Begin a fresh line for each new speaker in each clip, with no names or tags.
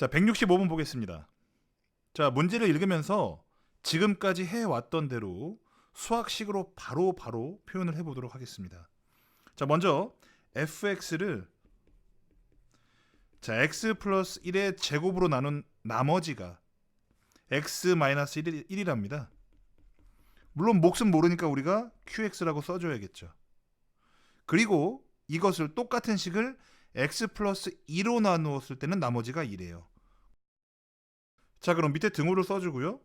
자, 165번 보겠습니다. 자, 문제를 읽으면서 지금까지 해왔던 대로 수학식으로 바로 표현을 해보도록 하겠습니다. 자, 먼저 fx를 자 x 플러스 1의 제곱으로 나눈 나머지가 x 마이너스 1이랍니다. 물론 몫은 모르니까 우리가 qx라고 써줘야겠죠. 그리고 이것을 똑같은 식을 x 플러스 2로 나누었을 때는 나머지가 2래요. 자, 그럼 밑에 등호를 써주고요.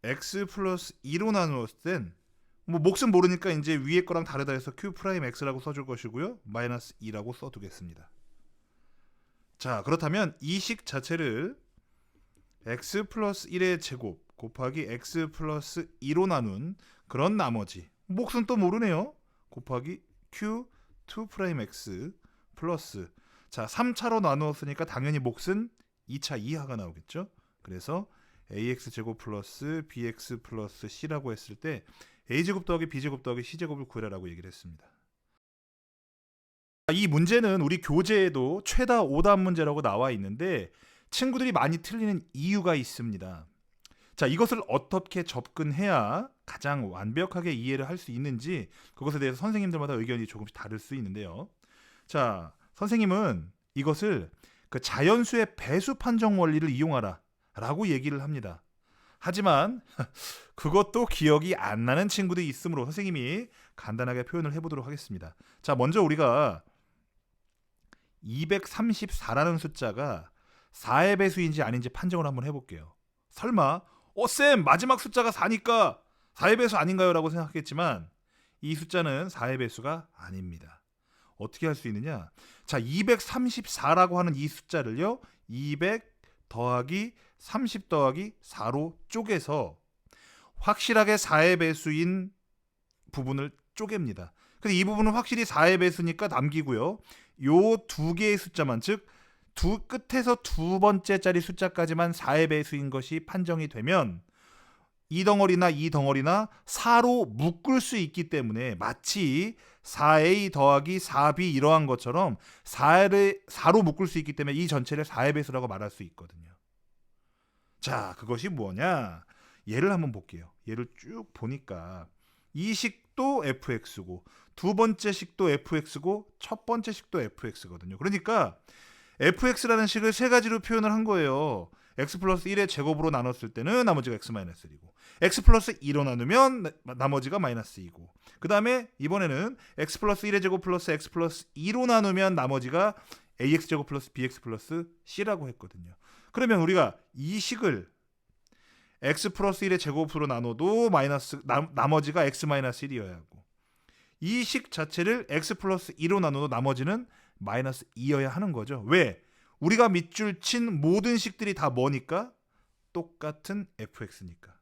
x 플러스 2로 나누었을 땐 뭐 몫은 모르니까 이제 위에 거랑 다르다 해서 q 프라임 x라고 써줄 것이고요. 마이너스 2라고 써두겠습니다. 자, 그렇다면 이 식 자체를 x 플러스 1의 제곱 곱하기 x 플러스 2로 나눈 그런 나머지 몫은 또 모르네요. 곱하기 q 2 프라임 x 플러스 자 3차로 나누었으니까 당연히 몫은 2차 이하가 나오겠죠. 그래서 ax 제곱 플러스 bx 플러스 c라고 했을 때 a제곱 더하기 b제곱 더하기 c제곱을 구해라라고 얘기를 했습니다. 이 문제는 우리 교재에도 최다 오답 문제라고 나와 있는데 친구들이 많이 틀리는 이유가 있습니다. 자, 이것을 어떻게 접근해야 가장 완벽하게 이해를 할 수 있는지 그것에 대해서 선생님들마다 의견이 조금씩 다를 수 있는데요. 자, 선생님은 이것을 그 자연수의 배수 판정 원리를 이용하라 라고 얘기를 합니다. 하지만 그것도 기억이 안 나는 친구들이 있으므로 선생님이 간단하게 표현을 해보도록 하겠습니다. 자, 먼저 우리가 234라는 숫자가 4의 배수인지 아닌지 판정을 한번 해볼게요. 설마 쌤 마지막 숫자가 4니까 4의 배수 아닌가요? 라고 생각했지만 이 숫자는 4의 배수가 아닙니다. 어떻게 할 수 있느냐? 자, 234라고 하는 이 숫자를요 200 더하기 30 더하기 4로 쪼개서 확실하게 4의 배수인 부분을 쪼갭니다. 근데 이 부분은 확실히 4의 배수니까 남기고요. 요 두 개의 숫자만, 즉 두 끝에서 두 번째 자리 숫자까지만 4의 배수인 것이 판정이 되면 이 덩어리나 이 덩어리나 4로 묶을 수 있기 때문에 마치 4a 더하기 4b 이러한 것처럼 4로 묶을 수 있기 때문에 이 전체를 4의 배수라고 말할 수 있거든요. 자, 그것이 뭐냐? 예를 한번 볼게요. 예를 쭉 보니까 이 식도 fx고 두 번째 식도 fx고 첫 번째 식도 fx거든요. 그러니까 fx라는 식을 세 가지로 표현을 한 거예요. x 플러스 1의 제곱으로 나눴을 때는 나머지가 x 마이너스 1이고 x 플러스 2로 나누면 나머지가 마이너스 2고 그 다음에 이번에는 x 플러스 1의 제곱 플러스 x 플러스 2로 나누면 나머지가 ax 제곱 플러스 bx 플러스 c라고 했거든요. 그러면 우리가 이 식을 x 플러스 1의 제곱으로 나눠도 나머지가 x 마이너스 1이어야 하고 이 식 자체를 x 플러스 2로 나눠도 나머지는 마이너스 2여야 하는 거죠. 왜? 우리가 밑줄 친 모든 식들이 다 뭐니까? 똑같은 fx니까.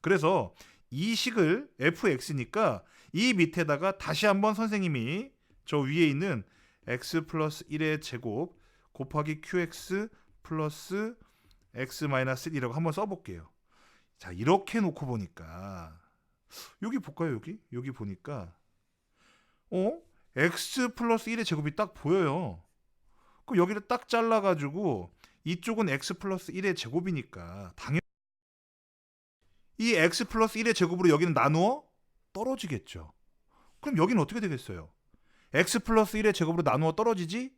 그래서 이 식을 fx니까 이 밑에다가 다시 한번 선생님이 저 위에 있는 x 플러스 1의 제곱 곱하기 qx 플러스 x 마이너스 1이라고 한번 써볼게요. 자, 이렇게 놓고 보니까 여기 볼까요? 여기 보니까 x 플러스 1의 제곱이 딱 보여요. 그럼 여기를 딱 잘라가지고 이쪽은 x 플러스 1의 제곱이니까 당연히 이 x 플러스 1의 제곱으로 여기는 나누어 떨어지겠죠. 그럼 여기는 어떻게 되겠어요? x 플러스 1의 제곱으로 나누어 떨어지지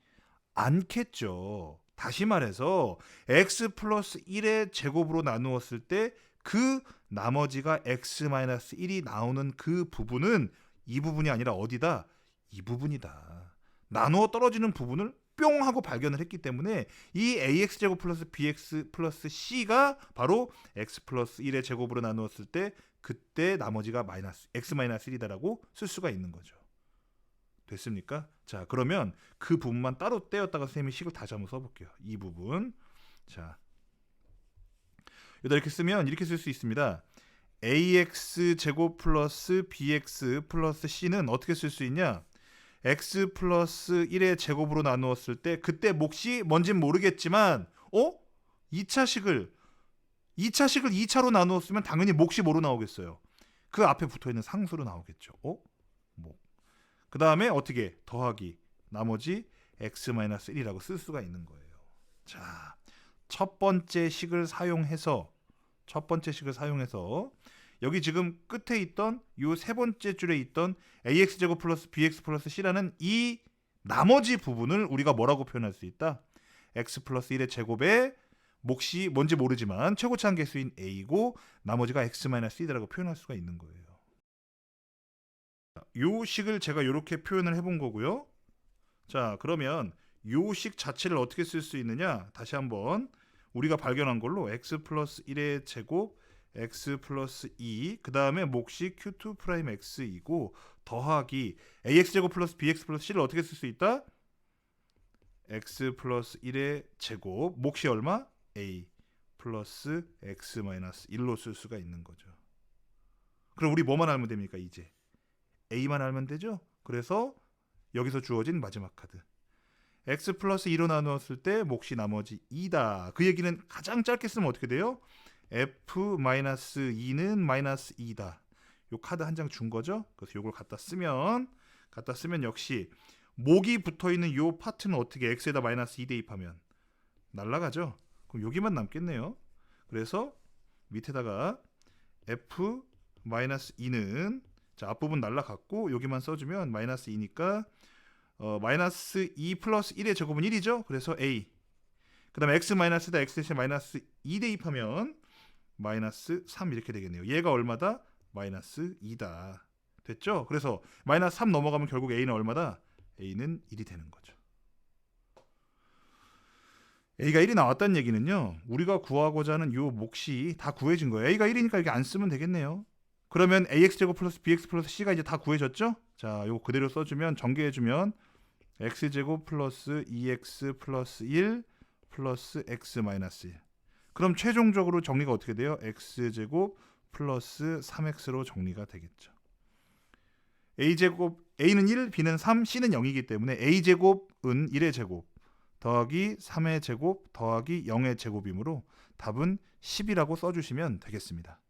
않겠죠. 다시 말해서 x 플러스 1의 제곱으로 나누었을 때 그 나머지가 x 마이너스 1이 나오는 그 부분은 이 부분이 아니라 어디다? 이 부분이다. 나누어 떨어지는 부분을 뿅 하고 발견을 했기 때문에 이 ax 제곱 플러스 bx 플러스 c가 바로 x 플러스 1의 제곱으로 나누었을 때 그때 나머지가 마이너스 x 마이너스 1이다라고 쓸 수가 있는 거죠. 됐습니까? 자, 그러면 그 부분만 따로 떼었다가 선생님이 식을 다시 한번 써볼게요. 이 부분. 자, 여기다 이렇게 쓰면 이렇게 쓸 수 있습니다. ax 제곱 플러스 bx 플러스 c는 어떻게 쓸 수 있냐? x 플러스 1의 제곱으로 나누었을 때 그때 몫이 뭔진 모르겠지만 2차식을 2차로 나누었으면 당연히 몫이 뭐로 나오겠어요? 그 앞에 붙어있는 상수로 나오겠죠. 목. 그 다음에 어떻게? 더하기 나머지 x-1이라고 쓸 수가 있는 거예요. 자, 첫 번째 식을 사용해서 여기 지금 끝에 있던 요 세 번째 줄에 있던 ax제곱 플러스 bx 플러스 c라는 이 나머지 부분을 우리가 뭐라고 표현할 수 있다? x 플러스 1의 제곱에 몫이 뭔지 모르지만 최고차항 개수인 a고 나머지가 x 마이너스 2라고 표현할 수가 있는 거예요. 요 식을 제가 이렇게 표현을 해본 거고요. 자, 그러면 요 식 자체를 어떻게 쓸 수 있느냐? 다시 한번 우리가 발견한 걸로 x 플러스 1의 제곱 x 플러스 2, 그 다음에 몫이 q2 프라임 x이고 더하기 ax제곱 플러스 bx 플러스 c를 어떻게 쓸 수 있다? x 플러스 1의 제곱 몫이 얼마? a 플러스 x 마이너스 1로 쓸 수가 있는 거죠. 그럼 우리 뭐만 알면 됩니까? 이제 a만 알면 되죠. 그래서 여기서 주어진 마지막 카드 x 플러스 2로 나누었을 때 몫이 나머지 2다. 그 얘기는 가장 짧게 쓰면 어떻게 돼요? f 마이너스 2는 마이너스 2다. 요 카드 한 장 준 거죠. 그래서 요걸 갖다 쓰면 역시 목이 붙어있는 요 파트는 어떻게 x에다 마이너스 2 대입하면 날라가죠. 그럼 여기만 남겠네요. 그래서 밑에다가 f 마이너스 2는 자 앞부분 날라갔고 여기만 써주면 마이너스 2니까 마이너스 2 플러스 1의 제곱은 1이죠. 그래서 a 그 다음에 x 마이너스다 x 대신 마이너스 2 대입하면 마이너스 3 이렇게 되겠네요. 얘가 얼마다? 마이너스 2다. 됐죠? 그래서 마이너스 3 넘어가면 결국 a는 얼마다? a는 1이 되는 거죠. a가 1이 나왔다는 얘기는요. 우리가 구하고자 하는 요 몫이 다 구해진 거예요. a가 1이니까 여기 안 쓰면 되겠네요. 그러면 ax제곱 플러스 bx 플러스 c가 이제 다 구해졌죠? 자, 요거 그대로 써주면 전개해주면 x제곱 플러스 2x 플러스 1 플러스 x 마이너스 1. 그럼 최종적으로 정리가 어떻게 돼요? x제곱 플러스 3x로 정리가 되겠죠. a는 1, b는 3, c는 0이기 때문에 a제곱은 1의 제곱 더하기 3의 제곱 더하기 0의 제곱이므로 답은 10이라고 써주시면 되겠습니다.